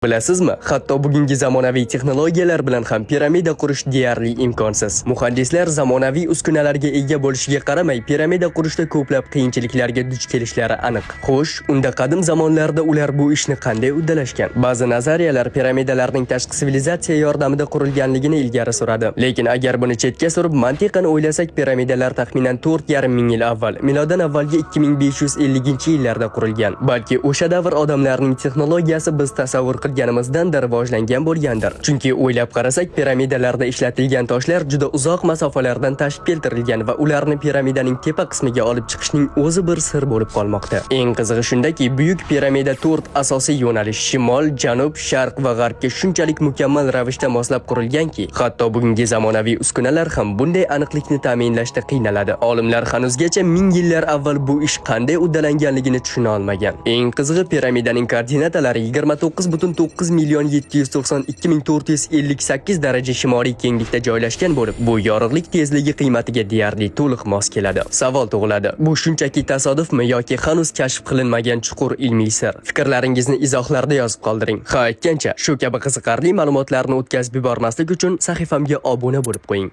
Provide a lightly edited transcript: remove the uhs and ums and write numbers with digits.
Bilasizmi, hatto bugungi zamonaviy texnologiyalar bilan ham piramida qurish deyarli imkonsiz. Muhandislar zamonaviy uskunalarga ega bo'lishiga qaramay, piramida qurishda ko'plab qiyinchiliklarga duch kelishlari aniq. Xo'sh, unda qadim zamonlarda ular bu ishni qanday uddalashgan? Ba'zi nazariyalar piramidalarning tashqi sivilizatsiya yordamida qurilganligini ilgari suradi. Lekin agar buni chetga surib mantiqan o'ylasak, piramidalar taxminan 4,5 ming yil avval, miloddan avvalgi 2550-yillarda qurilgan. Balki o'sha davr odamlarining texnologiyasi biz tasavvur qilganimizdan rivojlangan bo'lgandir. Chunki o'ylab qarasak, piramidalarda ishlatilgan toshlar juda uzoq masofalardan tashib keltirilgan va ularni piramidaning tepa qismiga olib chiqishning o'zi bir sir bo'lib qolmoqda. Eng qizig'i shundaki, buyuk piramida 4 asosiy yo'nalish shimol, janub, sharq va g'arbga shunchalik mukammal ravishda moslab qurilganki, hatto bugungi zamonaviy uskunalar ham bunday aniqlikni ta'minlashda qiynaladi. Olimlar hanuzgacha ming yillar avval bu ish qanday uddalanganligini tushuna olmagan. Eng qizig'i, piramidaning koordinatalari 29,792,458 daraja shimoliy kenglikda joylashgan bo'lib, bu yorug'lik tezligi qiymatiga deyarli to'liq mos keladi. Savol tug'iladi: bu shunchaki tasodifmi yoki hanuz kashf qilinmagan chuqur ilmiy sir? Fikrlaringizni izohlarda yozib qoldiring. Ha, aytgancha, shu kabi qiziqarli ma'lumotlarni o'tkazib yubormaslik uchun sahifamga obuna bo'lib qo'ying.